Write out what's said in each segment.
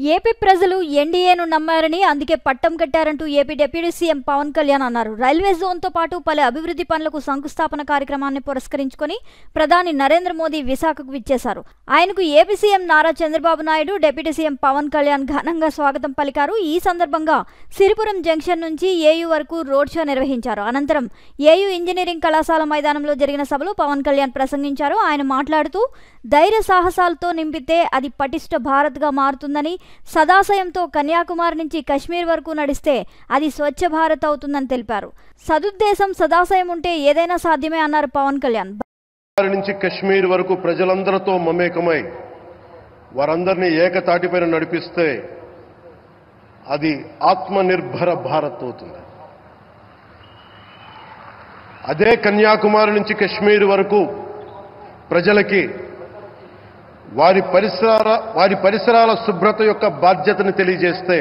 AP ప్రజలు ఎన్డీఏను నమ్మారని అందుకే పట్టం కట్టారంటూ AP deputy CM Pawan Kalyan అన్నారు. రైల్వే జోన్తో పాటు పలు అభివృద్ధి పనులకు శంకుస్థాపన కార్యక్రమాన్ని పురస్కరించుకొని ప్రధాని నరేంద్ర మోదీ విశాఖకు విచ్చేశారు. ఆయనకు AP CM Nara Chandrababu Naidu, deputy CM Pawan Kalyan ఘనంగా స్వాగతం పలికారు. ఈ సందర్భంగా సిరిపురం జంక్షన్ నుంచి ఏయూ వరకు రోడ్ షో నిర్వహించారు. అనంతరం ఏయూ ఇంజనీరింగ్ కళాశాల మైదానంలో జరిగిన సభలో పవన్ కళ్యాణ్ ప్రసంగించారు. ఆయన మాట్లాడుతూ ధైర్య సాహసాలతో నింపితే అది పటిష్ట భారత్గా మారుతుందని, సదాశయంతో కన్యాకుమారి నుంచి కశ్మీర్ వరకు నడిస్తే అది స్వచ్ఛ భారత్ అవుతుందని తెలిపారు. సదుద్దేశం సదాశయం ఉంటే ఏదైనా సాధ్యమే అన్నారు పవన్ కళ్యాణ్. నుంచి కశ్మీర్ వరకు ప్రజలందరితో మమేకమై వారందరినీ ఏకతాటిపైన నడిపిస్తే అది ఆత్మనిర్భర భారత్ అవుతుంది. అదే కన్యాకుమారి నుంచి కశ్మీర్ వరకు ప్రజలకి వారి పరిసరాల శుభ్రత యొక్క బాధ్యతను తెలియజేస్తే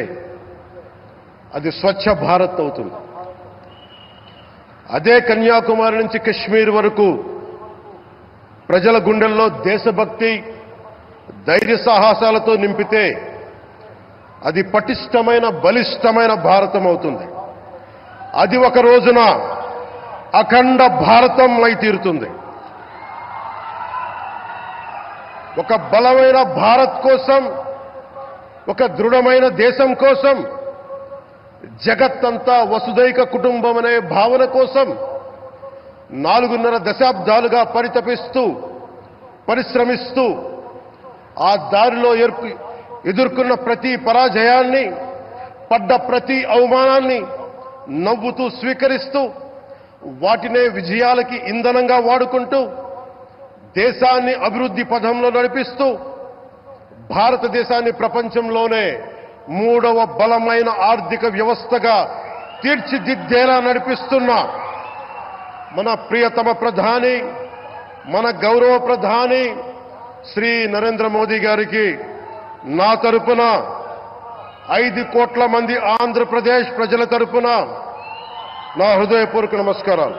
అది స్వచ్ఛ భారత్ అవుతుంది. అదే కన్యాకుమారి నుంచి కశ్మీర్ వరకు ప్రజల గుండెల్లో దేశభక్తి, ధైర్య సాహసాలతో నింపితే అది పటిష్టమైన, బలిష్టమైన భారతం అవుతుంది. అది ఒక రోజున అఖండ భారతం అయి తీరుతుంది. ఒక బలమైన భారత్ కోసం, ఒక దృఢమైన దేశం కోసం, జగత్తంతా వసుదైక కుటుంబం అనే భావన కోసం 4.5 దశాబ్దాలుగా పరిశ్రమిస్తూ ఆ దారిలో ఎదుర్కొన్న ప్రతి పరాజయాన్ని, పడ్డ ప్రతి అవమానాన్ని నవ్వుతూ స్వీకరిస్తూ వాటినే విజయాలకి ఇంధనంగా వాడుకుంటూ దేశాన్ని అభివృద్ధి పథంలో నడిపిస్తూ భారతదేశాన్ని ప్రపంచంలోనే 3వ బలమైన ఆర్థిక వ్యవస్థగా తీర్చిదిద్దేలా నడిపిస్తున్న మన ప్రియతమ ప్రధాని, మన గౌరవ ప్రధాని శ్రీ నరేంద్ర మోదీ గారికి నా తరపున 5 కోట్ల మంది ఆంధ్రప్రదేశ్ ప్రజల తరపున నా హృదయపూర్వక నమస్కారాలు.